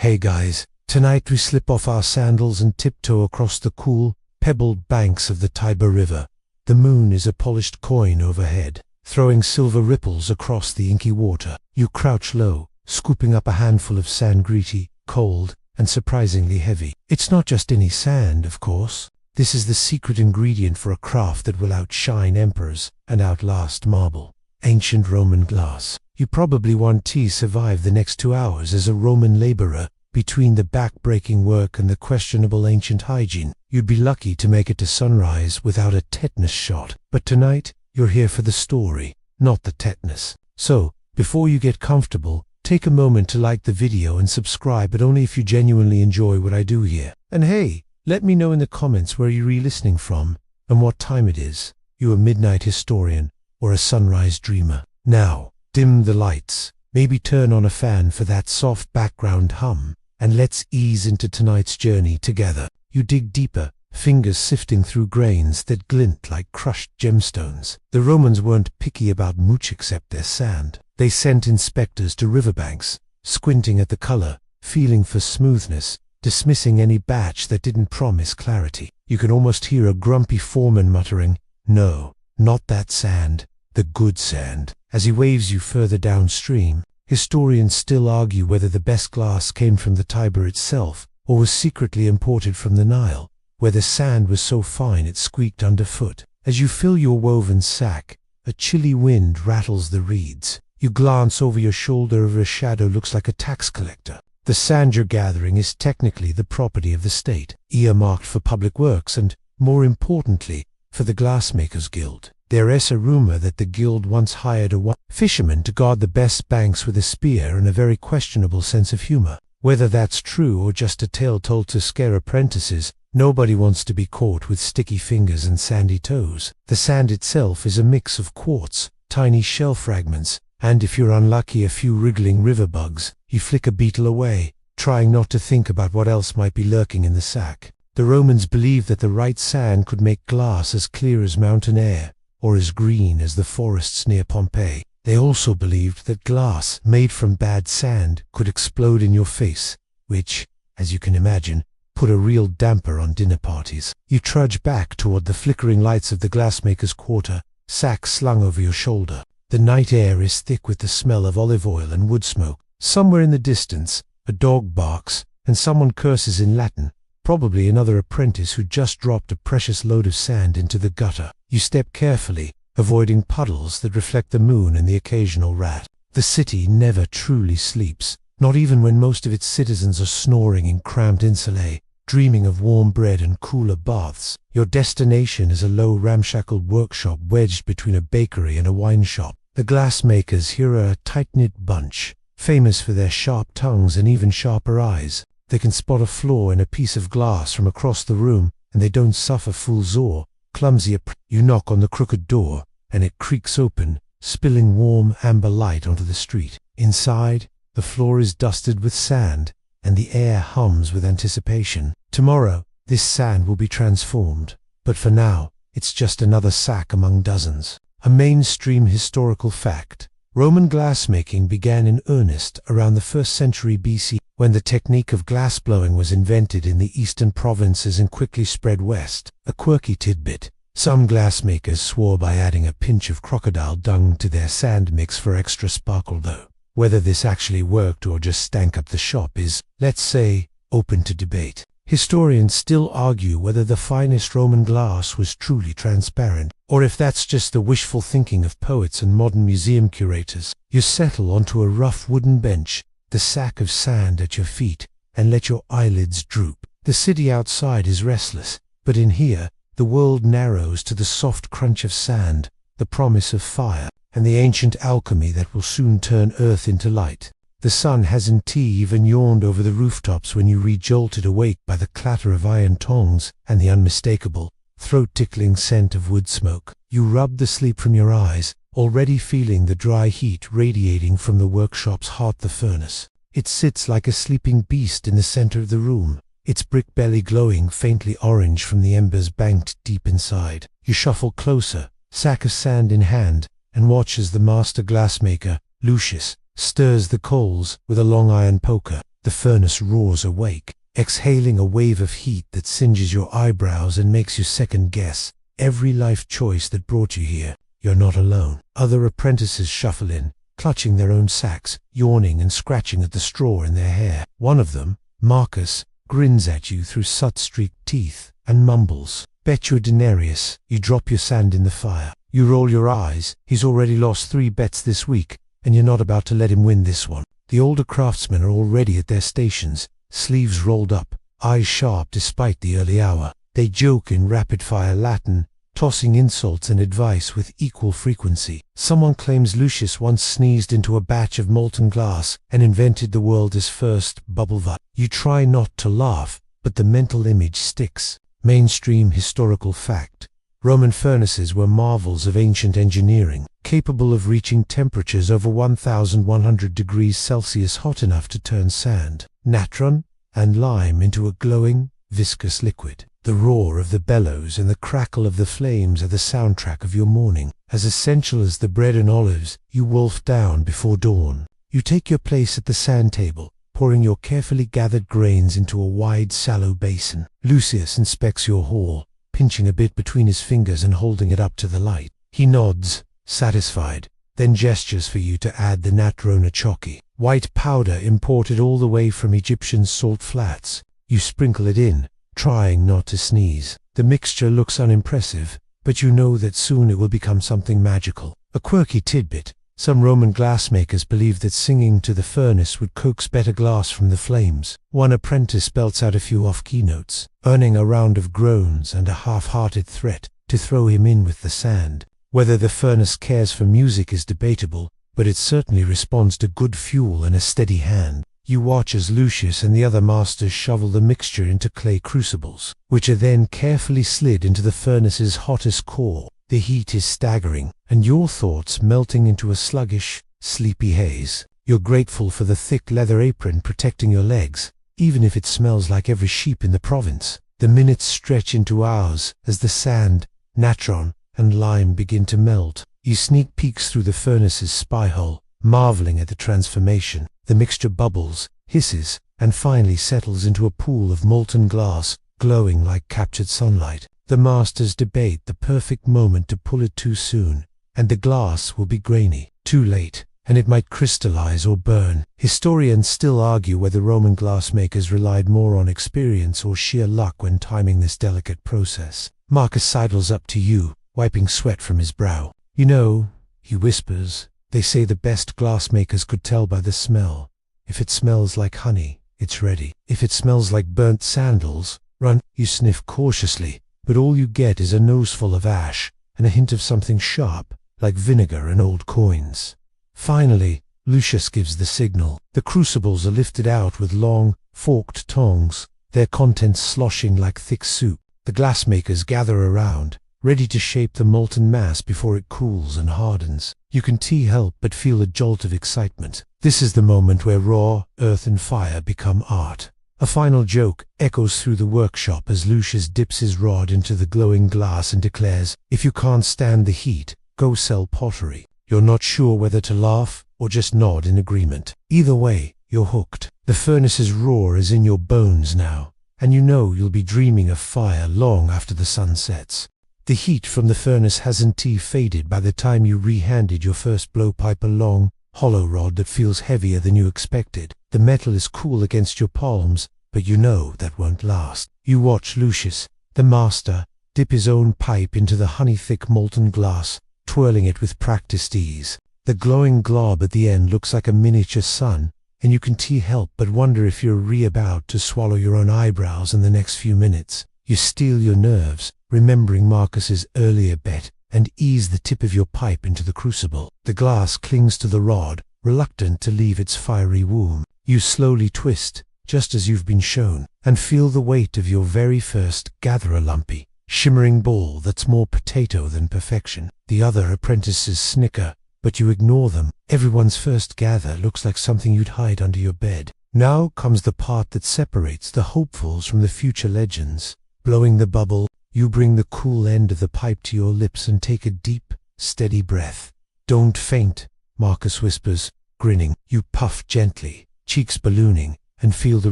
Hey guys, tonight we slip off our sandals and tiptoe across the cool, pebbled banks of the Tiber River. The moon is a polished coin overhead, throwing silver ripples across the inky water. You crouch low, scooping up a handful of sand, gritty, cold, and surprisingly heavy. It's not just any sand, of course. This is the secret ingredient for a craft that will outshine emperors and outlast marble. Ancient Roman glass. You probably won't survive the next 2 hours as a Roman laborer between the back-breaking work and the questionable ancient hygiene. You'd be lucky to make it to sunrise without a tetanus shot. But tonight, you're here for the story, not the tetanus. So, before you get comfortable, take a moment to like the video and subscribe, but only if you genuinely enjoy what I do here. And hey, let me know in the comments where you're re-listening from and what time it is. You a midnight historian or a sunrise dreamer? Now, dim the lights, maybe turn on a fan for that soft background hum, and let's ease into tonight's journey together. You dig deeper, fingers sifting through grains that glint like crushed gemstones. The Romans weren't picky about much except their sand. They sent inspectors to riverbanks, squinting at the color, feeling for smoothness, dismissing any batch that didn't promise clarity. You can almost hear a grumpy foreman muttering, "No, not that sand, the good sand," as he waves you further downstream. Historians still argue whether the best glass came from the Tiber itself or was secretly imported from the Nile, where the sand was so fine it squeaked underfoot. As you fill your woven sack, a chilly wind rattles the reeds. You glance over your shoulder over a shadow looks like a tax collector. The sand you're gathering is technically the property of the state, earmarked for public works and, more importantly, for the Glassmakers Guild. There is a rumor that the guild once hired a fisherman to guard the best banks with a spear and a very questionable sense of humor. Whether that's true or just a tale told to scare apprentices, nobody wants to be caught with sticky fingers and sandy toes. The sand itself is a mix of quartz, tiny shell fragments, and if you're unlucky, a few wriggling river bugs. You flick a beetle away, trying not to think about what else might be lurking in the sack. The Romans believed that the right sand could make glass as clear as mountain air, or as green as the forests near Pompeii. They also believed that glass made from bad sand could explode in your face, which, as you can imagine, put a real damper on dinner parties. You trudge back toward the flickering lights of the glassmaker's quarter, sack slung over your shoulder. The night air is thick with the smell of olive oil and wood smoke. Somewhere in the distance, a dog barks, and someone curses in Latin, probably another apprentice who just dropped a precious load of sand into the gutter. You step carefully, avoiding puddles that reflect the moon and the occasional rat. The city never truly sleeps, not even when most of its citizens are snoring in cramped insulae, dreaming of warm bread and cooler baths. Your destination is a low ramshackle workshop wedged between a bakery and a wine shop. The glassmakers here are a tight-knit bunch, famous for their sharp tongues and even sharper eyes. They can spot a flaw in a piece of glass from across the room, and they don't suffer fool's awe. Clumsy you knock on the crooked door, and it creaks open, spilling warm amber light onto the street. Inside, the floor is dusted with sand, and the air hums with anticipation. Tomorrow, this sand will be transformed, but for now, it's just another sack among dozens. A mainstream historical fact. Roman glassmaking began in earnest around the 1st century BC, when the technique of glassblowing was invented in the eastern provinces and quickly spread west. A quirky tidbit. Some glassmakers swore by adding a pinch of crocodile dung to their sand mix for extra sparkle though. Whether this actually worked or just stank up the shop is, let's say, open to debate. Historians still argue whether the finest Roman glass was truly transparent, or if that's just the wishful thinking of poets and modern museum curators. You settle onto a rough wooden bench, the sack of sand at your feet, and let your eyelids droop. The city outside is restless, but in here, the world narrows to the soft crunch of sand, the promise of fire, and the ancient alchemy that will soon turn earth into light. The sun hasn't even yawned over the rooftops when you re-jolted awake by the clatter of iron tongs and the unmistakable, throat-tickling scent of wood smoke. You rub the sleep from your eyes, already feeling the dry heat radiating from the workshop's heart, the furnace. It sits like a sleeping beast in the center of the room, its brick belly glowing faintly orange from the embers banked deep inside. You shuffle closer, sack of sand in hand, and watch as the master glassmaker, Lucius, stirs the coals with a long iron poker. The The furnace roars awake, exhaling a wave of heat that singes your eyebrows and makes you second-guess every life choice that brought you here. You're not alone. Other apprentices shuffle in, clutching their own sacks, yawning and scratching at the straw in their hair. One of them, Marcus, grins at you through soot-streaked teeth and mumbles, "Bet your denarius." You drop your sand in the fire. You roll your eyes. He's already lost 3 bets this week, and you're not about to let him win this one. The older craftsmen are already at their stations, sleeves rolled up, eyes sharp despite the early hour. They joke in rapid-fire Latin, tossing insults and advice with equal frequency. Someone claims Lucius once sneezed into a batch of molten glass and invented the world's first bubble vat. You try not to laugh, but the mental image sticks. Mainstream historical fact. Roman furnaces were marvels of ancient engineering, capable of reaching temperatures over 1,100 degrees Celsius, hot enough to turn sand, natron, and lime into a glowing, viscous liquid. The roar of the bellows and the crackle of the flames are the soundtrack of your morning, as essential as the bread and olives you wolf down before dawn. You take your place at the sand table, pouring your carefully gathered grains into a wide, shallow basin. Lucius inspects your haul, pinching a bit between his fingers and holding it up to the light. He nods, satisfied, then gestures for you to add the natrona choki, white powder imported all the way from Egyptian salt flats. You sprinkle it in, trying not to sneeze. The mixture looks unimpressive, but you know that soon it will become something magical. A quirky tidbit: some Roman glassmakers believed that singing to the furnace would coax better glass from the flames. One apprentice belts out a few off-key notes, earning a round of groans and a half-hearted threat to throw him in with the sand. Whether the furnace cares for music is debatable, but it certainly responds to good fuel and a steady hand. You watch as Lucius and the other masters shovel the mixture into clay crucibles, which are then carefully slid into the furnace's hottest core. The heat is staggering, and your thoughts melting into a sluggish, sleepy haze. You're grateful for the thick leather apron protecting your legs, even if it smells like every sheep in the province. The minutes stretch into hours as the sand, natron, and lime begin to melt. You sneak peeks through the furnace's spy hole, marveling at the transformation. The mixture bubbles, hisses, and finally settles into a pool of molten glass, glowing like captured sunlight. The masters debate the perfect moment to pull it too soon, and the glass will be grainy. Too late, and it might crystallize or burn. Historians still argue whether Roman glassmakers relied more on experience or sheer luck when timing this delicate process. Marcus sidles up to you, wiping sweat from his brow. "You know," he whispers, "they say the best glassmakers could tell by the smell. If it smells like honey, it's ready. If it smells like burnt sandals, run." You sniff cautiously, but all you get is a noseful of ash and a hint of something sharp, like vinegar and old coins. Finally, Lucius gives the signal. The crucibles are lifted out with long, forked tongs, their contents sloshing like thick soup. The glassmakers gather around, ready to shape the molten mass before it cools and hardens. You can't help but feel a jolt of excitement. This is the moment where raw earth and fire become art. A final joke echoes through the workshop as Lucius dips his rod into the glowing glass and declares, "If you can't stand the heat, go sell pottery." You're not sure whether to laugh or just nod in agreement. Either way, you're hooked. The furnace's roar is in your bones now, and you know you'll be dreaming of fire long after the sun sets. The heat from the furnace hasn't faded by the time you re-handed your first blowpipe, a long, hollow rod that feels heavier than you expected. The metal is cool against your palms, but you know that won't last. You watch Lucius, the master, dip his own pipe into the honey-thick molten glass, twirling it with practiced ease. The glowing glob at the end looks like a miniature sun, and you can't help but wonder if you're about to swallow your own eyebrows in the next few minutes. You steel your nerves, remembering Marcus's earlier bet, and ease the tip of your pipe into the crucible. The glass clings to the rod, reluctant to leave its fiery womb. You slowly twist, just as you've been shown, and feel the weight of your very first gatherer lumpy, shimmering ball that's more potato than perfection. The other apprentices snicker, but you ignore them. Everyone's first gather looks like something you'd hide under your bed. Now comes the part that separates the hopefuls from the future legends. Blowing the bubble, you bring the cool end of the pipe to your lips and take a deep, steady breath. "Don't faint," Marcus whispers, grinning. You puff gently, cheeks ballooning, and feel the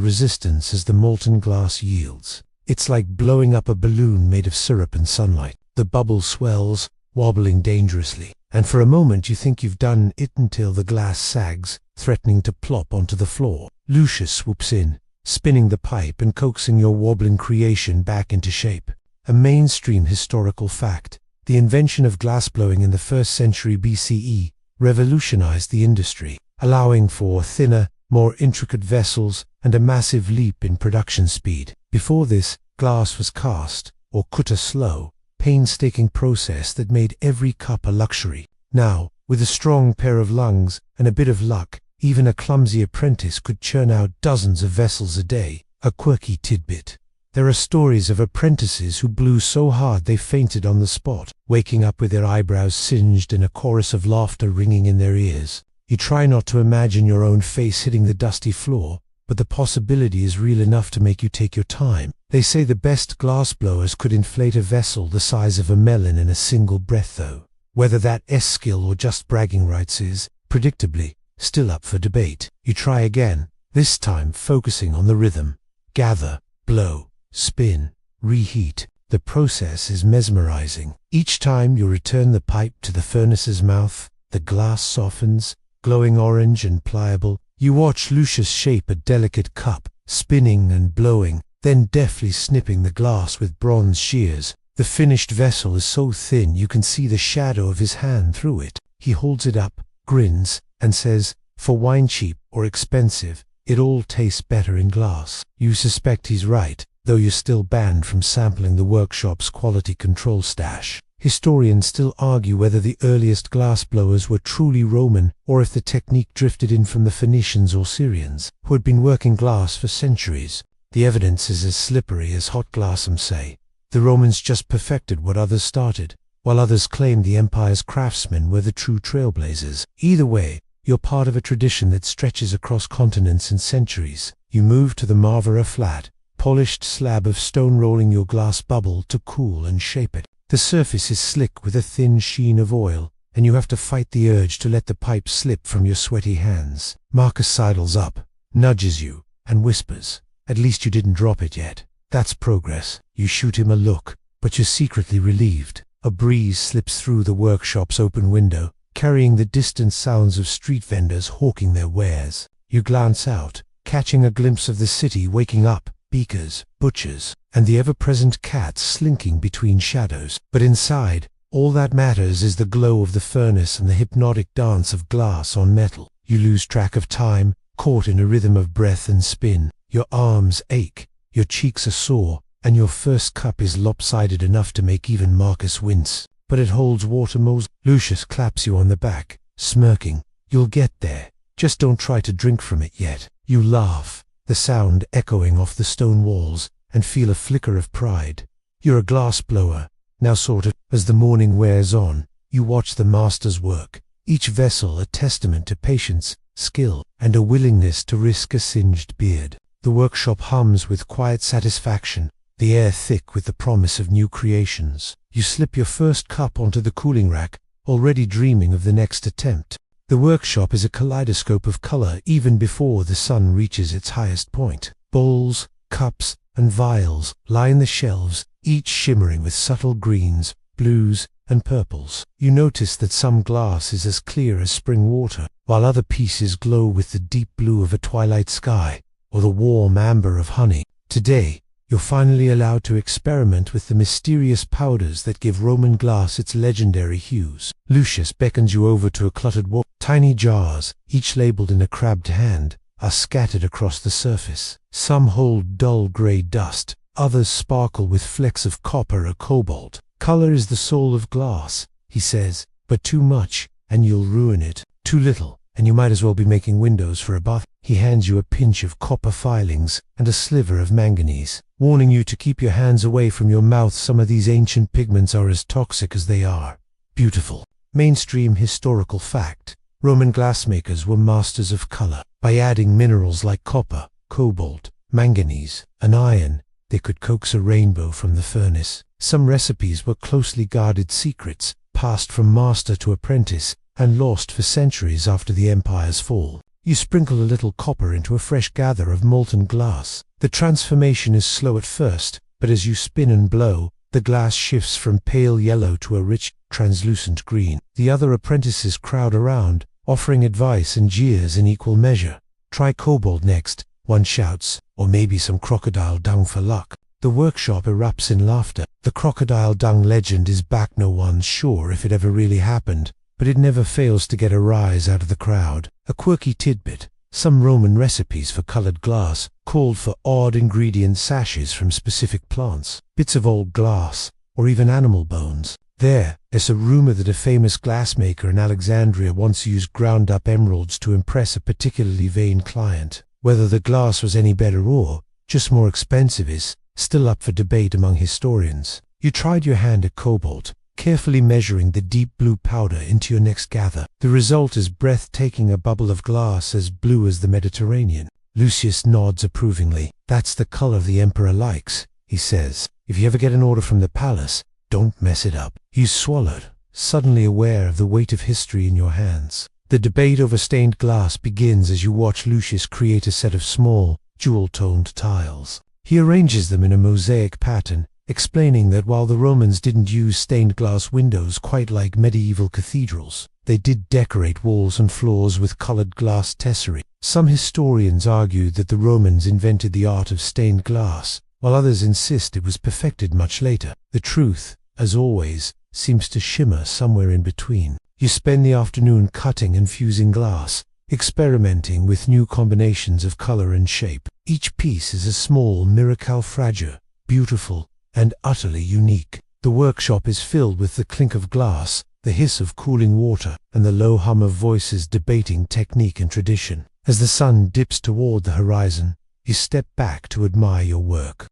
resistance as the molten glass yields. It's like blowing up a balloon made of syrup and sunlight. The bubble swells, wobbling dangerously, and for a moment you think you've done it until the glass sags, threatening to plop onto the floor. Lucius swoops in, spinning the pipe and coaxing your wobbling creation back into shape. A mainstream historical fact: the invention of glassblowing in the 1st century BCE revolutionized the industry, allowing for thinner, more intricate vessels and a massive leap in production speed. Before this, glass was cast, or cut a slow, painstaking process that made every cup a luxury. Now, with a strong pair of lungs and a bit of luck, even a clumsy apprentice could churn out dozens of vessels a day. A quirky tidbit: there are stories of apprentices who blew so hard they fainted on the spot, waking up with their eyebrows singed and a chorus of laughter ringing in their ears. You try not to imagine your own face hitting the dusty floor, but the possibility is real enough to make you take your time. They say the best glassblowers could inflate a vessel the size of a melon in a single breath, though. Whether that's skill or just bragging rights is, predictably, still up for debate. You try again, this time focusing on the rhythm. Gather, blow, spin, reheat. The process is mesmerizing. Each time you return the pipe to the furnace's mouth, the glass softens, glowing orange and pliable. You watch Lucius shape a delicate cup, spinning and blowing, then deftly snipping the glass with bronze shears. The finished vessel is so thin you can see the shadow of his hand through it. He holds it up, grins, and says, "For wine cheap or expensive, it all tastes better in glass." You suspect he's right, though you're still banned from sampling the workshop's quality control stash. Historians still argue whether the earliest glassblowers were truly Roman or if the technique drifted in from the Phoenicians or Syrians, who had been working glass for centuries. The evidence is as slippery as hot glass, some say. The Romans just perfected what others started, while others claimed the empire's craftsmen were the true trailblazers. Either way, you're part of a tradition that stretches across continents and centuries. You move to the Marvera flat, polished slab of stone, rolling your glass bubble to cool and shape it. The surface is slick with a thin sheen of oil, and you have to fight the urge to let the pipe slip from your sweaty hands. Marcus sidles up, nudges you, and whispers, "At least you didn't drop it yet." That's progress. You shoot him a look, but you're secretly relieved. A breeze slips through the workshop's open window, carrying the distant sounds of street vendors hawking their wares. You glance out, catching a glimpse of the city waking up, beakers, butchers, and the ever-present cats slinking between shadows. But inside, all that matters is the glow of the furnace and the hypnotic dance of glass on metal. You lose track of time, caught in a rhythm of breath and spin. Your arms ache, your cheeks are sore, and your first cup is lopsided enough to make even Marcus wince. But it holds water moles. Lucius claps you on the back, smirking. "You'll get there. Just don't try to drink from it yet." You laugh, the sound echoing off the stone walls, and feel a flicker of pride. You're a glass blower, now sort of. As the morning wears on, you watch the masters work, each vessel a testament to patience, skill, and a willingness to risk a singed beard. The workshop hums with quiet satisfaction, the air thick with the promise of new creations. You slip your first cup onto the cooling rack, already dreaming of the next attempt. The workshop is a kaleidoscope of color even before the sun reaches its highest point. Bowls, cups, and vials line the shelves, each shimmering with subtle greens, blues, and purples. You notice that some glass is as clear as spring water, while other pieces glow with the deep blue of a twilight sky, or the warm amber of honey. Today, you're finally allowed to experiment with the mysterious powders that give Roman glass its legendary hues. Lucius beckons you over to a cluttered wall. Tiny jars, each labeled in a crabbed hand, are scattered across the surface. Some hold dull grey dust, others sparkle with flecks of copper or cobalt. "Color is the soul of glass," he says, "but too much, and you'll ruin it. Too little, and you might as well be making windows for a bath." He hands you a pinch of copper filings and a sliver of manganese, warning you to keep your hands away from your mouth. Some of these ancient pigments are as toxic as they are beautiful. Mainstream historical fact: Roman glassmakers were masters of color. By adding minerals like copper, cobalt, manganese, and iron, they could coax a rainbow from the furnace. Some recipes were closely guarded secrets, passed from master to apprentice, and lost for centuries after the empire's fall. You sprinkle a little copper into a fresh gather of molten glass. The transformation is slow at first, but as you spin and blow, the glass shifts from pale yellow to a rich, translucent green. The other apprentices crowd around, offering advice and jeers in equal measure. "Try cobalt next," one shouts, "or maybe some crocodile dung for luck." The workshop erupts in laughter. The crocodile dung legend is back. No one's sure if it ever really happened, but it never fails to get a rise out of the crowd. A quirky tidbit: some Roman recipes for colored glass called for odd ingredient sashes from specific plants, bits of old glass, or even animal bones. There's a rumor that a famous glassmaker in Alexandria once used ground-up emeralds to impress a particularly vain client. Whether the glass was any better or just more expensive is still up for debate among historians. You tried your hand at cobalt, carefully measuring the deep blue powder into your next gather. The result is breathtaking, a bubble of glass as blue as the Mediterranean. Lucius nods approvingly. "That's the color the emperor likes," he says. "If you ever get an order from the palace, don't mess it up." You swallowed, suddenly aware of the weight of history in your hands. The debate over stained glass begins as you watch Lucius create a set of small, jewel-toned tiles. He arranges them in a mosaic pattern, explaining that while the Romans didn't use stained glass windows quite like medieval cathedrals, they did decorate walls and floors with colored glass tesserae. Some historians argue that the Romans invented the art of stained glass, while others insist it was perfected much later. The truth, as always, seems to shimmer somewhere in between. You spend the afternoon cutting and fusing glass, experimenting with new combinations of color and shape. Each piece is a small miracle fragile, beautiful, and utterly unique. The workshop is filled with the clink of glass, the hiss of cooling water, and the low hum of voices debating technique and tradition. As the sun dips toward the horizon, you step back to admire your work.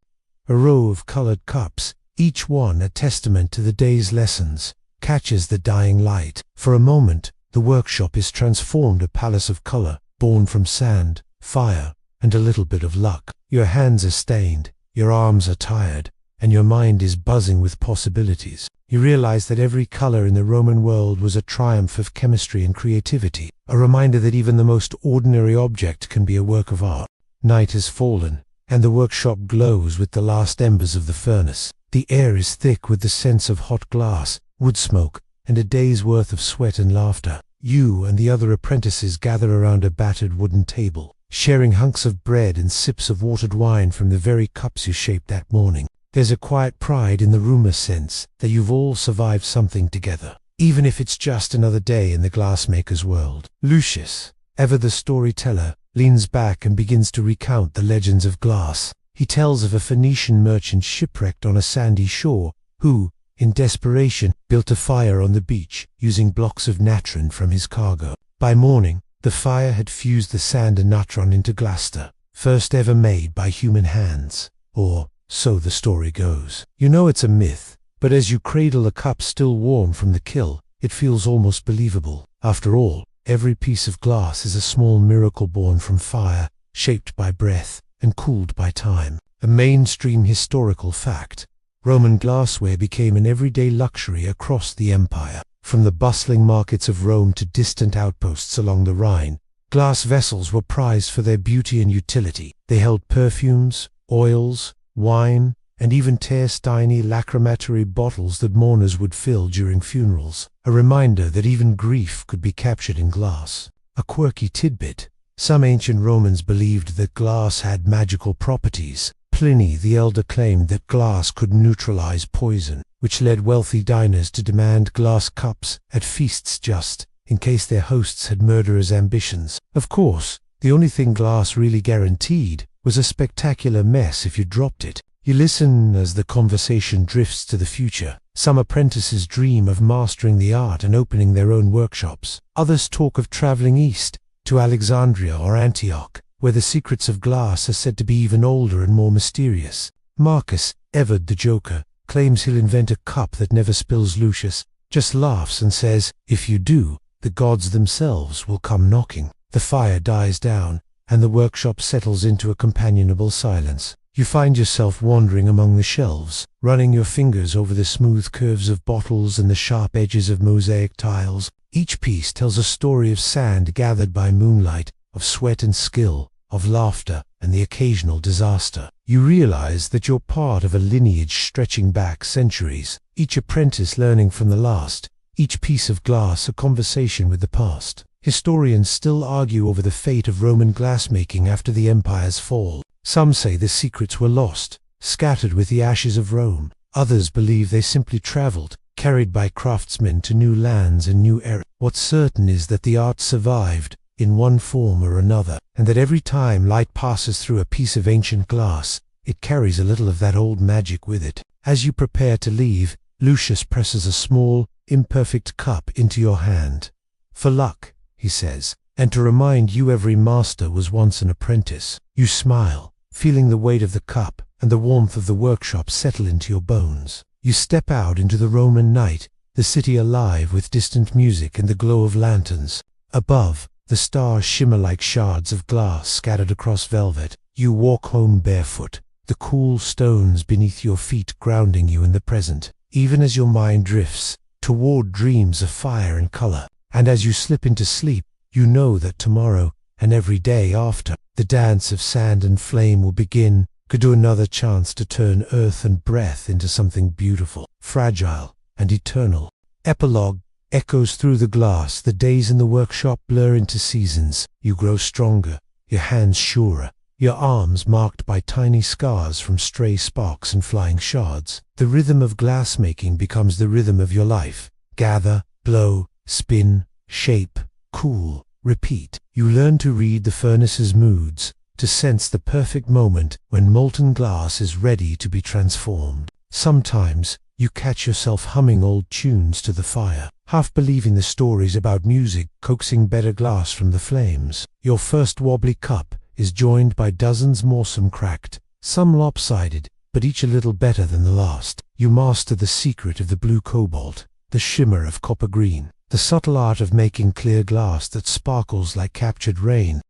A row of colored cups, each one a testament to the day's lessons, catches the dying light. For a moment, the workshop is transformed, a palace of color, born from sand, fire, and a little bit of luck. Your hands are stained, your arms are tired, and your mind is buzzing with possibilities. You realize that every color in the Roman world was a triumph of chemistry and creativity, a reminder that even the most ordinary object can be a work of art. Night has fallen, and the workshop glows with the last embers of the furnace. The air is thick with the sense of hot glass, wood smoke, and a day's worth of sweat and laughter. You and the other apprentices gather around a battered wooden table, sharing hunks of bread and sips of watered wine from the very cups you shaped that morning. There's a quiet pride in the room, a sense that you've all survived something together, even if it's just another day in the glassmaker's world. Lucius, ever the storyteller, leans back and begins to recount the legends of glass. He tells of a Phoenician merchant shipwrecked on a sandy shore, who, in desperation, built a fire on the beach, using blocks of natron from his cargo. By morning, the fire had fused the sand and natron into glaster, first ever made by human hands. Or so the story goes. You know it's a myth, but as you cradle a cup still warm from the kiln, it feels almost believable. After all, every piece of glass is a small miracle born from fire, shaped by breath, and cooled by time. A mainstream historical fact. Roman glassware became an everyday luxury across the empire. From the bustling markets of Rome to distant outposts along the Rhine, glass vessels were prized for their beauty and utility. They held perfumes, oils, wine, and even tiny lacrimatory bottles that mourners would fill during funerals, a reminder that even grief could be captured in glass. A quirky tidbit: some ancient Romans believed that glass had magical properties. Pliny the Elder claimed that glass could neutralize poison, which led wealthy diners to demand glass cups at feasts just in case their hosts had murderous ambitions. Of course, the only thing glass really guaranteed was a spectacular mess if you dropped it. You listen as the conversation drifts to the future. Some apprentices dream of mastering the art and opening their own workshops. Others talk of traveling east, to Alexandria or Antioch, where the secrets of glass are said to be even older and more mysterious. Marcus, ever the joker, claims he'll invent a cup that never spills. Lucius just laughs and says, "If you do, the gods themselves will come knocking." The fire dies down, and the workshop settles into a companionable silence. You find yourself wandering among the shelves, running your fingers over the smooth curves of bottles and the sharp edges of mosaic tiles. Each piece tells a story of sand gathered by moonlight, of sweat and skill, of laughter and the occasional disaster. You realize that you're part of a lineage stretching back centuries, each apprentice learning from the last, each piece of glass a conversation with the past. Historians still argue over the fate of Roman glassmaking after the empire's fall. Some say the secrets were lost, scattered with the ashes of Rome. Others believe they simply traveled, carried by craftsmen to new lands and new eras. What's certain is that the art survived, in one form or another, and that every time light passes through a piece of ancient glass, it carries a little of that old magic with it. As you prepare to leave, Lucius presses a small, imperfect cup into your hand. "For luck," he says, "and to remind you every master was once an apprentice." You smile, feeling the weight of the cup and the warmth of the workshop settle into your bones. You step out into the Roman night, the city alive with distant music and the glow of lanterns. Above, the stars shimmer like shards of glass scattered across velvet. You walk home barefoot, the cool stones beneath your feet grounding you in the present, even as your mind drifts toward dreams of fire and color. And as you slip into sleep, you know that tomorrow, and every day after, the dance of sand and flame will begin, could do another chance to turn earth and breath into something beautiful, fragile, and eternal. Epilogue echoes through the glass. The days in the workshop blur into seasons. You grow stronger, your hands surer, your arms marked by tiny scars from stray sparks and flying shards. The rhythm of glassmaking becomes the rhythm of your life. Gather, blow, spin, shape, cool, repeat. You learn to read the furnace's moods, to sense the perfect moment when molten glass is ready to be transformed. Sometimes, you catch yourself humming old tunes to the fire, half believing the stories about music coaxing better glass from the flames. Your first wobbly cup is joined by dozens more, some cracked, some lopsided, but each a little better than the last. You master the secret of the blue cobalt, the shimmer of copper green, the subtle art of making clear glass that sparkles like captured rain.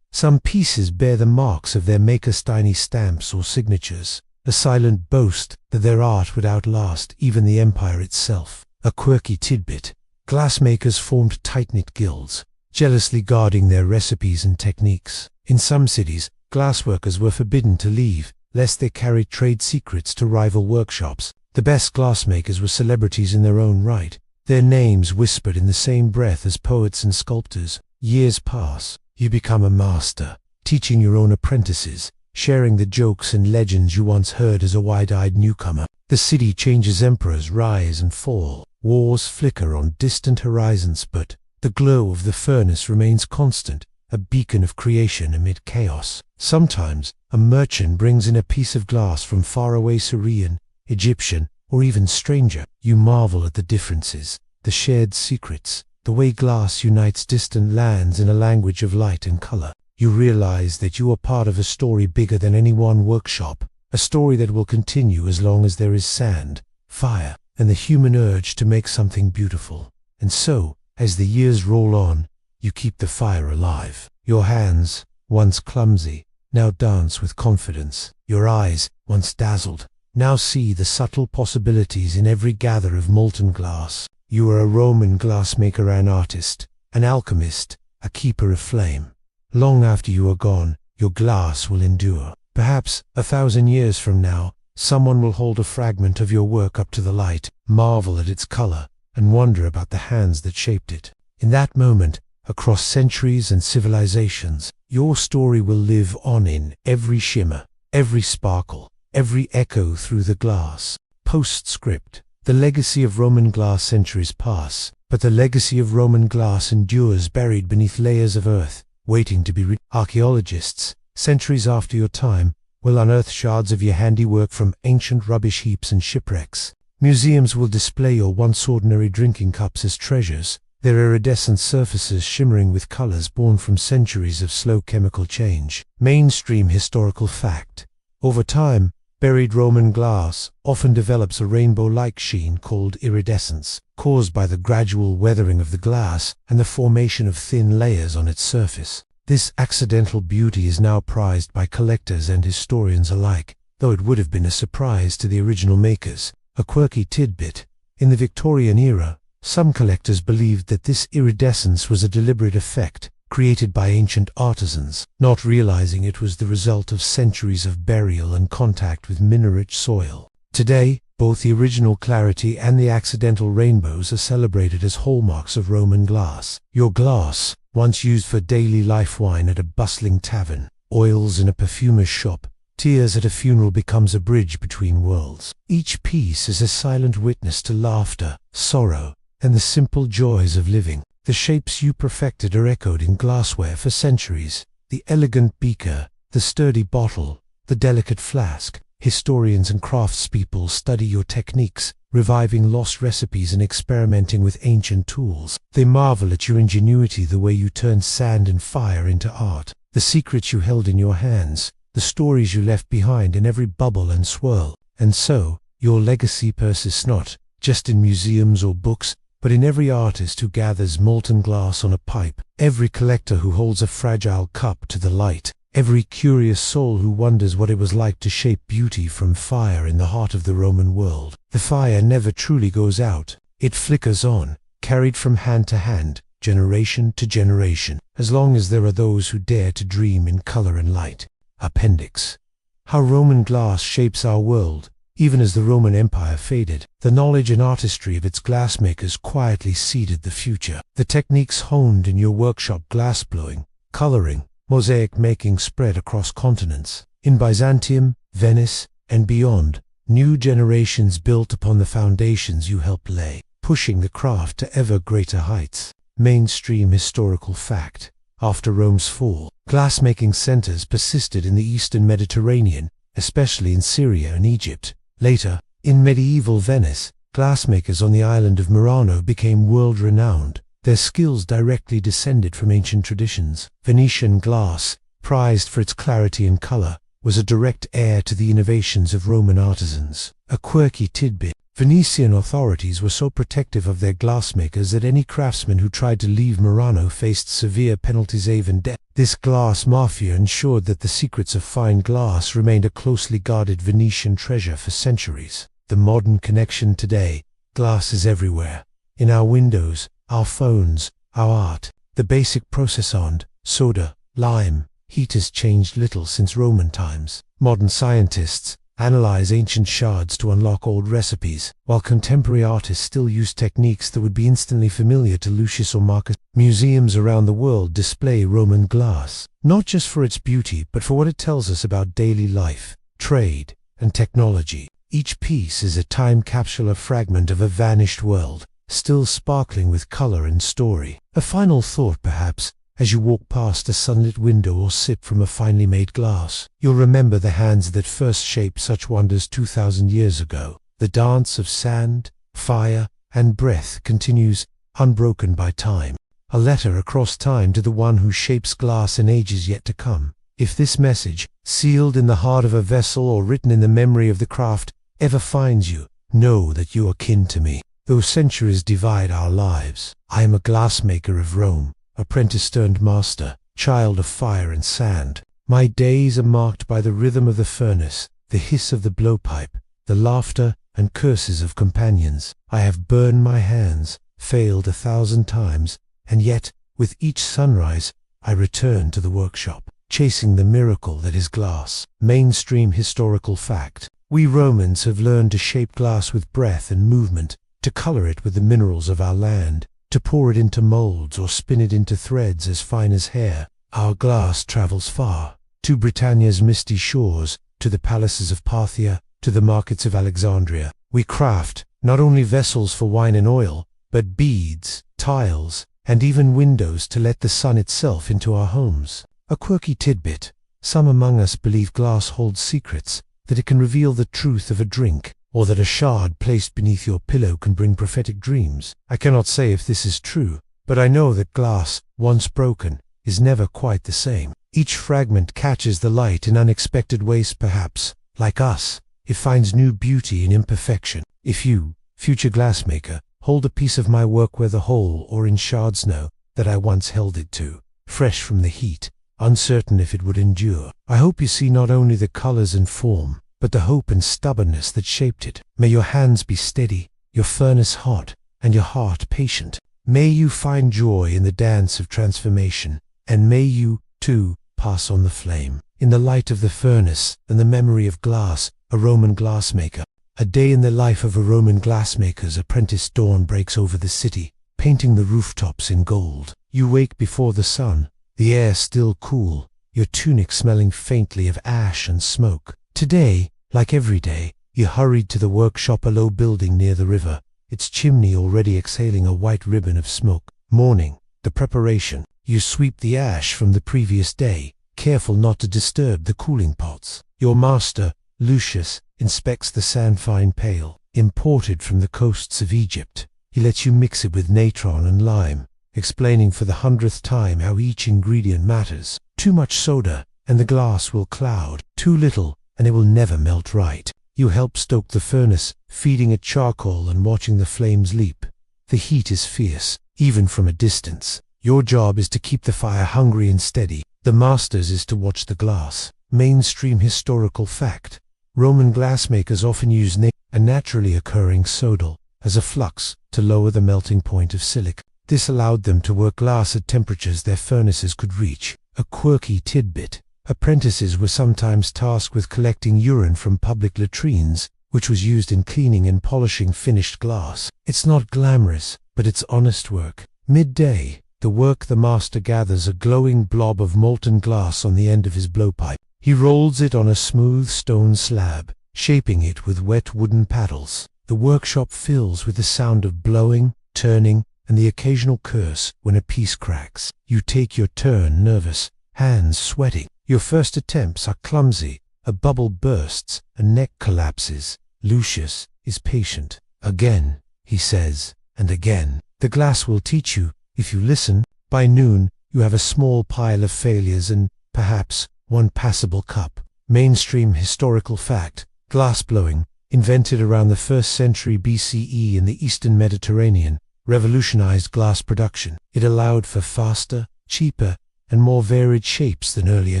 Some pieces bear the marks of their maker's tiny stamps or signatures, a silent boast that their art would outlast even the empire itself. A quirky tidbit: glassmakers formed tight-knit guilds, jealously guarding their recipes and techniques. In some cities, glassworkers were forbidden to leave, lest they carried trade secrets to rival workshops. The best glassmakers were celebrities in their own right, their names whispered in the same breath as poets and sculptors. Years pass. You become a master, teaching your own apprentices, sharing the jokes and legends you once heard as a wide-eyed newcomer. The city changes, emperors rise and fall, wars flicker on distant horizons, but the glow of the furnace remains constant, a beacon of creation amid chaos. Sometimes, a merchant brings in a piece of glass from faraway Syrian, Egyptian, or even stranger. You marvel at the differences, the shared secrets, the way glass unites distant lands in a language of light and color. You realize that you are part of a story bigger than any one workshop, a story that will continue as long as there is sand, fire, and the human urge to make something beautiful. And so, as the years roll on, you keep the fire alive. Your hands, once clumsy, now dance with confidence. Your eyes, once dazzled, now see the subtle possibilities in every gather of molten glass. You are a Roman glassmaker, an artist, an alchemist, a keeper of flame. Long after you are gone, your glass will endure. Perhaps, 1,000 years from now, someone will hold a fragment of your work up to the light, marvel at its color, and wonder about the hands that shaped it. In that moment, across centuries and civilizations, your story will live on in every shimmer, every sparkle, every echo through the glass. Postscript. The legacy of Roman glass centuries pass, but the legacy of Roman glass endures, buried beneath layers of earth, waiting to be Archaeologists, centuries after your time, will unearth shards of your handiwork from ancient rubbish heaps and shipwrecks. Museums will display your once ordinary drinking cups as treasures, their iridescent surfaces shimmering with colors born from centuries of slow chemical change. Mainstream historical fact: over time, buried Roman glass often develops a rainbow-like sheen called iridescence, caused by the gradual weathering of the glass and the formation of thin layers on its surface. This accidental beauty is now prized by collectors and historians alike, though it would have been a surprise to the original makers. A quirky tidbit: in the Victorian era, some collectors believed that this iridescence was a deliberate effect created by ancient artisans, not realizing it was the result of centuries of burial and contact with mineral-rich soil. Today, both the original clarity and the accidental rainbows are celebrated as hallmarks of Roman glass. Your glass, once used for daily life wine at a bustling tavern, oils in a perfumer's shop, tears at a funeral, becomes a bridge between worlds. Each piece is a silent witness to laughter, sorrow, and the simple joys of living. The shapes you perfected are echoed in glassware for centuries. The elegant beaker, the sturdy bottle, the delicate flask. Historians and craftspeople study your techniques, reviving lost recipes and experimenting with ancient tools. They marvel at your ingenuity, the way you turned sand and fire into art, the secrets you held in your hands, the stories you left behind in every bubble and swirl. And so, your legacy persists not just in museums or books, but in every artist who gathers molten glass on a pipe, every collector who holds a fragile cup to the light, every curious soul who wonders what it was like to shape beauty from fire in the heart of the Roman world. The fire never truly goes out. It flickers on, carried from hand to hand, generation to generation, as long as there are those who dare to dream in color and light. Appendix: how Roman glass shapes our world. Even as the Roman Empire faded, the knowledge and artistry of its glassmakers quietly seeded the future. The techniques honed in your workshop, glassblowing, coloring, mosaic making, spread across continents. In Byzantium, Venice, and beyond, new generations built upon the foundations you helped lay, pushing the craft to ever greater heights. Mainstream historical fact: after Rome's fall, glassmaking centers persisted in the eastern Mediterranean, especially in Syria and Egypt. Later, in medieval Venice, glassmakers on the island of Murano became world-renowned. Their skills directly descended from ancient traditions. Venetian glass, prized for its clarity and color, was a direct heir to the innovations of Roman artisans. A quirky tidbit: Venetian authorities were so protective of their glassmakers that any craftsman who tried to leave Murano faced severe penalties, even death. This glass mafia ensured that the secrets of fine glass remained a closely guarded Venetian treasure for centuries. The modern connection today: glass is everywhere. In our windows, our phones, our art. The basic process on soda, lime, heat has changed little since Roman times. Modern scientists analyze ancient shards to unlock old recipes, while contemporary artists still use techniques that would be instantly familiar to Lucius or Marcus. Museums around the world display Roman glass, not just for its beauty, but for what it tells us about daily life, trade, and technology. Each piece is a time capsule, a fragment of a vanished world, still sparkling with color and story. A final thought, perhaps: as you walk past a sunlit window or sip from a finely made glass, you'll remember the hands that first shaped such wonders 2,000 years ago. The dance of sand, fire, and breath continues, unbroken by time. A letter across time to the one who shapes glass in ages yet to come. If this message, sealed in the heart of a vessel or written in the memory of the craft, ever finds you, know that you are kin to me. Though centuries divide our lives, I am a glassmaker of Rome, apprentice turned master, child of fire and sand. My days are marked by the rhythm of the furnace, the hiss of the blowpipe, the laughter and curses of companions. I have burned my hands, failed 1,000 times, and yet, with each sunrise, I return to the workshop, chasing the miracle that is glass. Mainstream historical fact: we Romans have learned to shape glass with breath and movement, to color it with the minerals of our land, to pour it into molds or spin it into threads as fine as hair. Our glass travels far, to Britannia's misty shores, to the palaces of Parthia, to the markets of Alexandria. We craft not only vessels for wine and oil, but beads, tiles, and even windows to let the sun itself into our homes. A quirky tidbit: some among us believe glass holds secrets, that it can reveal the truth of a drink, or that a shard placed beneath your pillow can bring prophetic dreams. I cannot say if this is true, but I know that glass, once broken, is never quite the same. Each fragment catches the light in unexpected ways. Perhaps, like us, it finds new beauty in imperfection. If you, future glassmaker, hold a piece of my work where the hole or in shards know that I once held it to, fresh from the heat, uncertain if it would endure, I hope you see not only the colors and form, but the hope and stubbornness that shaped it. May your hands be steady, your furnace hot, and your heart patient. May you find joy in the dance of transformation, and may you, too, pass on the flame. In the light of the furnace and the memory of glass, a Roman glassmaker. A day in the life of a Roman glassmaker's apprentice. Dawn breaks over the city, painting the rooftops in gold. You wake before the sun, the air still cool, your tunic smelling faintly of ash and smoke. Today, like every day, you hurried to the workshop, a low building near the river, its chimney already exhaling a white ribbon of smoke. Morning, the preparation. You sweep the ash from the previous day, careful not to disturb the cooling pots. Your master, Lucius, inspects the sand-fine pail, imported from the coasts of Egypt. He lets you mix it with natron and lime, explaining for the 100th time how each ingredient matters. Too much soda, and the glass will cloud. Too little, and it will never melt right. You help stoke the furnace, feeding it charcoal and watching the flames leap. The heat is fierce, even from a distance. Your job is to keep the fire hungry and steady. The master's is to watch the glass. Mainstream historical fact. Roman glassmakers often use a naturally occurring sodal as a flux to lower the melting point of silica. This allowed them to work glass at temperatures their furnaces could reach. A quirky tidbit. Apprentices were sometimes tasked with collecting urine from public latrines, which was used in cleaning and polishing finished glass. It's not glamorous, but it's honest work. Midday, the master gathers a glowing blob of molten glass on the end of his blowpipe. He rolls it on a smooth stone slab, shaping it with wet wooden paddles. The workshop fills with the sound of blowing, turning, and the occasional curse when a piece cracks. You take your turn, nervous, hands sweating. Your first attempts are clumsy, a bubble bursts, a neck collapses. Lucius is patient. Again, he says, and again. The glass will teach you, if you listen. By noon, you have a small pile of failures and, perhaps, one passable cup. Mainstream historical fact. Glassblowing, invented around the 1st century BCE in the Eastern Mediterranean, revolutionized glass production. It allowed for faster, cheaper, and more varied shapes than earlier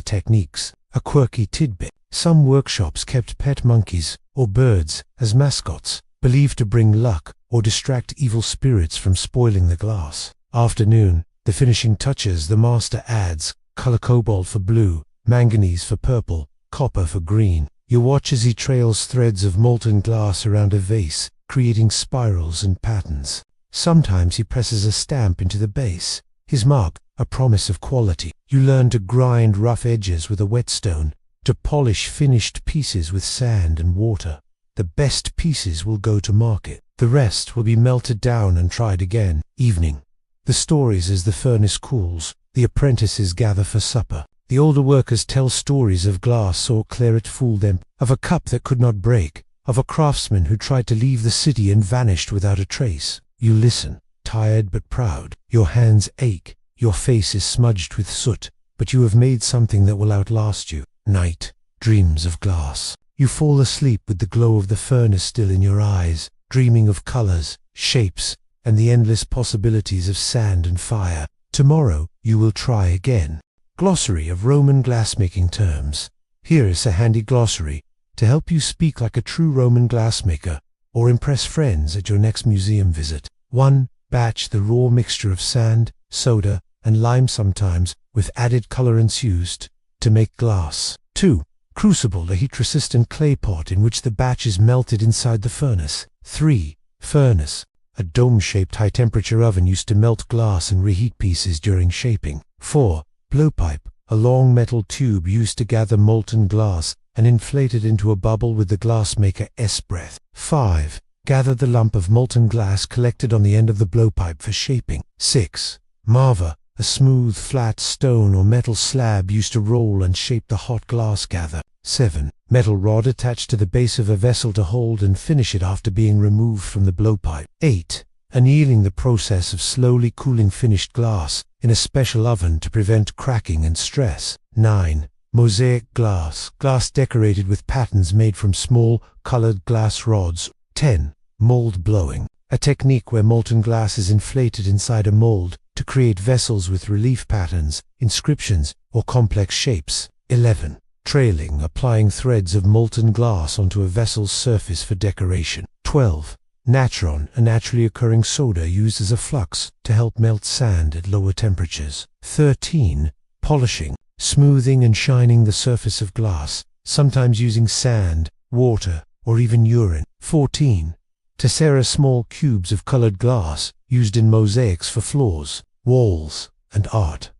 techniques. A quirky tidbit. Some workshops kept pet monkeys or birds as mascots, believed to bring luck or distract evil spirits from spoiling the glass. Afternoon, the finishing touches. The master adds color: cobalt for blue, manganese for purple, copper for green. You watch as he trails threads of molten glass around a vase, creating spirals and patterns. Sometimes he presses a stamp into the base, his mark, a promise of quality. You learn to grind rough edges with a whetstone, to polish finished pieces with sand and water. The best pieces will go to market. The rest will be melted down and tried again. Evening. The stories as the furnace cools. The apprentices gather for supper. The older workers tell stories of glass or claret fooled them, of a cup that could not break, of a craftsman who tried to leave the city and vanished without a trace. You listen, tired but proud. Your hands ache, your face is smudged with soot, but you have made something that will outlast you. Night, dreams of glass. You fall asleep with the glow of the furnace still in your eyes, dreaming of colors, shapes, and the endless possibilities of sand and fire. Tomorrow, you will try again. Glossary of Roman glassmaking terms. Here is a handy glossary to help you speak like a true Roman glassmaker or impress friends at your next museum visit. 1. Batch: the raw mixture of sand, soda, and lime, sometimes with added colorants used to make glass. 2. Crucible: a heat-resistant clay pot in which the batch is melted inside the furnace. 3. Furnace: a dome-shaped high-temperature oven used to melt glass and reheat pieces during shaping. 4. Blowpipe: a long metal tube used to gather molten glass and inflate it into a bubble with the glassmaker's breath. 5. Gather: the lump of molten glass collected on the end of the blowpipe for shaping. 6. Marva: a smooth, flat stone or metal slab used to roll and shape the hot glass gather. 7. Metal rod attached to the base of a vessel to hold and finish it after being removed from the blowpipe. 8. Annealing: the process of slowly cooling finished glass in a special oven to prevent cracking and stress. 9. Mosaic glass: glass decorated with patterns made from small, colored glass rods. 10. Mold blowing: a technique where molten glass is inflated inside a mold to create vessels with relief patterns, inscriptions, or complex shapes. 11. Trailing, applying threads of molten glass onto a vessel's surface for decoration. 12. Natron, a naturally occurring soda used as a flux to help melt sand at lower temperatures. 13. Polishing, smoothing and shining the surface of glass, sometimes using sand, water, or even urine. 14. Tessera, small cubes of colored glass used in mosaics for floors, walls, and art.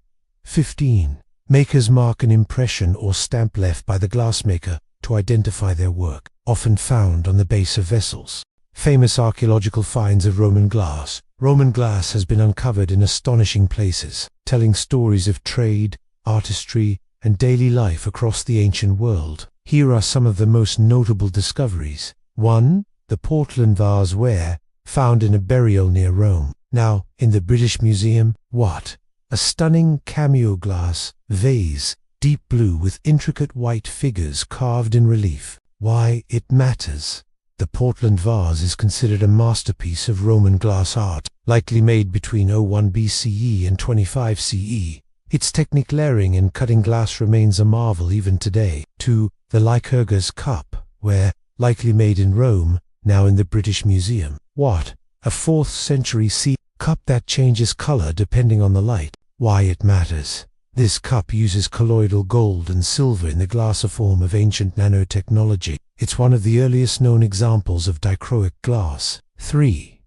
15. Makers mark an impression or stamp left by the glassmaker to identify their work, often found on the base of vessels. Famous archaeological finds of Roman glass. Roman glass has been uncovered in astonishing places, telling stories of trade, artistry, and daily life across the ancient world. Here are some of the most notable discoveries. 1. The porcelain vase ware, found in a burial near Rome. Now, in the British Museum. What? A stunning cameo glass vase, deep blue with intricate white figures carved in relief. Why it matters. The porcelain vase is considered a masterpiece of Roman glass art, likely made between 01 BCE and 25 CE. Its technique layering and cutting glass remains a marvel even today. 2. The Lycurgus cup, ware, likely made in Rome, now in the British Museum. What? A 4th century CE cup that changes color depending on the light. Why it matters. This cup uses colloidal gold and silver in the glass, a form of ancient nanotechnology. It's one of the earliest known examples of dichroic glass. 3.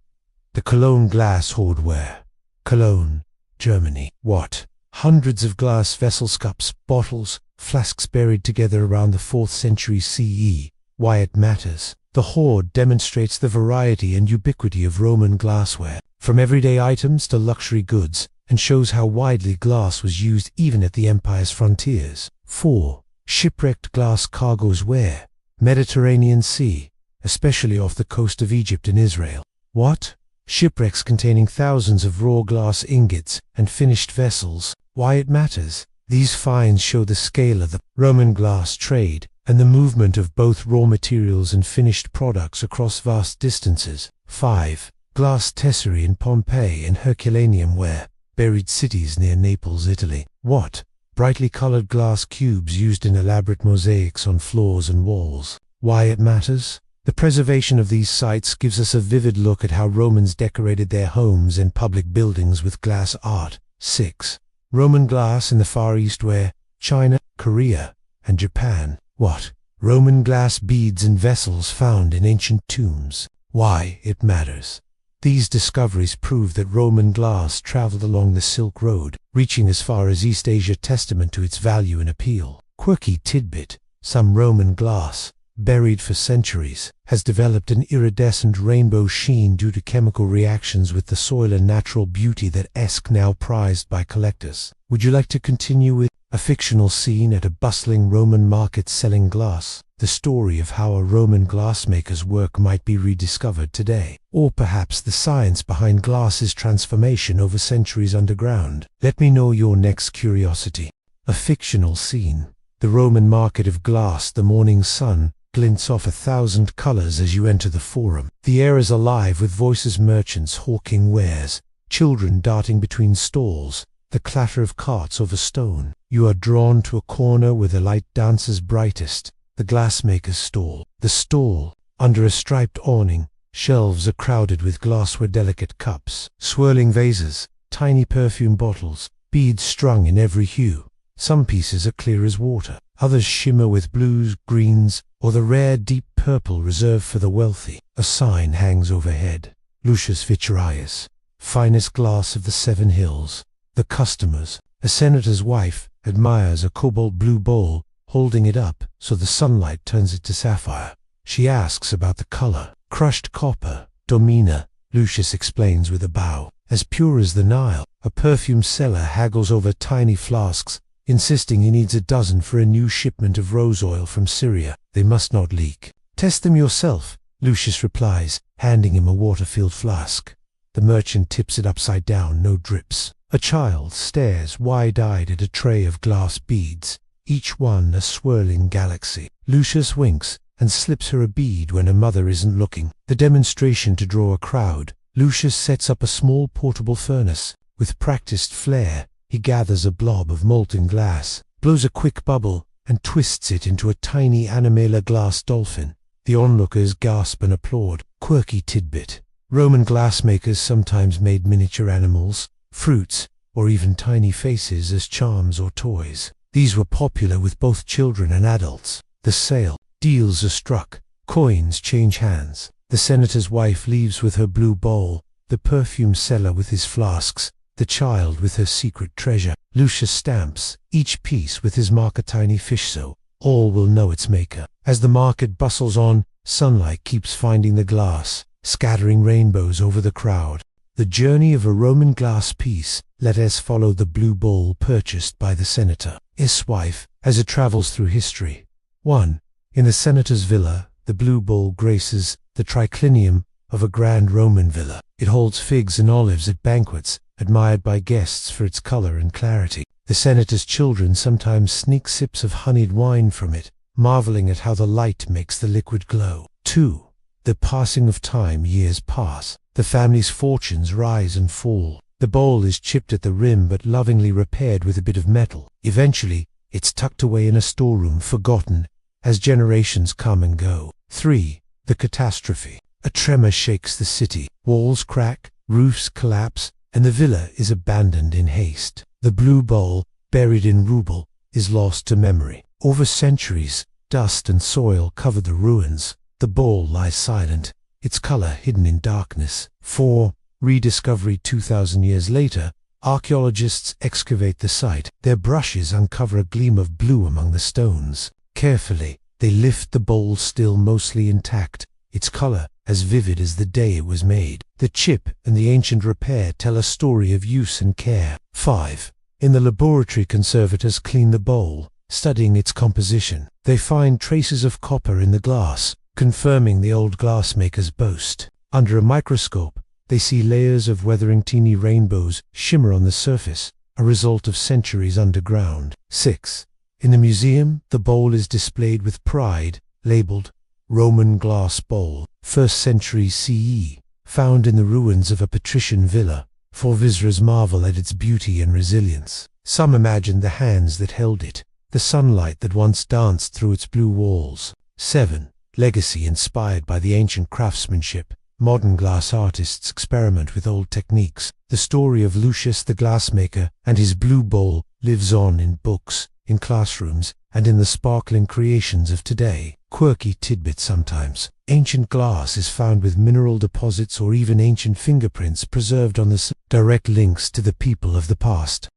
The Cologne glass hoardware. Cologne, Germany. What? Hundreds of glass vessels, cups, bottles, flasks buried together around the 4th century CE. Why it matters. The hoard demonstrates the variety and ubiquity of Roman glassware, from everyday items to luxury goods, and shows how widely glass was used even at the empire's frontiers. 4. Shipwrecked glass cargoes ware. Mediterranean Sea, especially off the coast of Egypt and Israel. What? Shipwrecks containing thousands of raw glass ingots and finished vessels. Why it matters. These finds show the scale of the Roman glass trade and the movement of both raw materials and finished products across vast distances. 5. Glass tesserae in Pompeii and Herculaneum ware. Buried cities near Naples, Italy. What? Brightly colored glass cubes used in elaborate mosaics on floors and walls. Why it matters? The preservation of these sites gives us a vivid look at how Romans decorated their homes and public buildings with glass art. 6. Roman glass in the Far East ware. China, Korea, and Japan. What? Roman glass beads and vessels found in ancient tombs. Why it matters. These discoveries prove that Roman glass traveled along the Silk Road, reaching as far as East Asia, testament to its value and appeal. Quirky tidbit: some Roman glass, buried for centuries, has developed an iridescent rainbow sheen due to chemical reactions with the soil and natural beauty that is now prized by collectors. Would you like to continue with a fictional scene at a bustling Roman market selling glass? The story of how a Roman glassmaker's work might be rediscovered today. Or perhaps the science behind glass's transformation over centuries underground. Let me know your next curiosity. A fictional scene. The Roman market of glass. The morning sun glints off 1,000 colors as you enter the forum. The air is alive with voices, merchants hawking wares, children darting between stalls, the clatter of carts over stone. You are drawn to a corner where the light dances brightest. The glassmaker's stall. The stall, under a striped awning, shelves are crowded with glassware, delicate cups, swirling vases, tiny perfume bottles, beads strung in every hue. Some pieces are clear as water, others shimmer with blues, greens, or the rare deep purple reserved for the wealthy. A sign hangs overhead. Lucius Vitruvius, finest glass of the 7 hills. The customers. A senator's wife admires a cobalt blue bowl, holding it up so the sunlight turns it to sapphire. She asks about the color. Crushed copper, Domina, Lucius explains with a bow. As pure as the Nile. A perfume seller haggles over tiny flasks, insisting he needs a dozen for a new shipment of rose oil from Syria. They must not leak. Test them yourself, Lucius replies, handing him a water-filled flask. The merchant tips it upside down, no drips. A child stares wide-eyed at a tray of glass beads, each one a swirling galaxy. Lucius winks and slips her a bead when her mother isn't looking. The demonstration to draw a crowd. Lucius sets up a small portable furnace. With practiced flair, he gathers a blob of molten glass, blows a quick bubble, and twists it into a tiny animalia glass dolphin. The onlookers gasp and applaud. Quirky tidbit. Roman glassmakers sometimes made miniature animals, fruits, or even tiny faces as charms or toys. These were popular with both children and adults. The sale. Deals are struck. Coins change hands. The senator's wife leaves with her blue bowl, the perfume seller with his flasks, the child with her secret treasure. Lucius stamps, each piece with his mark a tiny fish, so all will know its maker. As the market bustles on, sunlight keeps finding the glass, scattering rainbows over the crowd. The journey of a Roman glass piece. Let us follow the blue bowl purchased by the senator's wife as it travels through history. 1. In the senator's villa, the blue bowl graces the triclinium of a grand Roman villa. It holds figs and olives at banquets, admired by guests for its color and clarity. The senator's children sometimes sneak sips of honeyed wine from it, marveling at how the light makes the liquid glow. 2. The passing of time. Years pass. The family's fortunes rise and fall. The bowl is chipped at the rim but lovingly repaired with a bit of metal. Eventually, it's tucked away in a storeroom, forgotten, as generations come and go. 3. The catastrophe. A tremor shakes the city. Walls crack, roofs collapse, and the villa is abandoned in haste. The blue bowl, buried in rubble, is lost to memory. Over centuries, dust and soil cover the ruins. The bowl lies silent, its color hidden in darkness. 4. Rediscovery. 2,000 years later, archaeologists excavate the site. Their brushes uncover a gleam of blue among the stones. Carefully, they lift the bowl, still mostly intact, its color as vivid as the day it was made. The chip and the ancient repair tell a story of use and care. 5. In the laboratory, conservators clean the bowl, studying its composition. They find traces of copper in the glass, confirming the old glassmaker's boast. Under a microscope, they see layers of weathering. Teeny rainbows shimmer on the surface, a result of centuries underground. 6. In the museum, the bowl is displayed with pride, labeled Roman glass bowl, 1st century CE, found in the ruins of a patrician villa, for visitors marvel at its beauty and resilience. Some imagine the hands that held it, the sunlight that once danced through its blue walls. 7. Legacy. Inspired by the ancient craftsmanship, modern glass artists experiment with old techniques. The story of Lucius the glassmaker and his blue bowl lives on in books, in classrooms, and in the sparkling creations of today. Quirky tidbit. Sometimes, ancient glass is found with mineral deposits or even ancient fingerprints preserved on the direct links to the people of the past.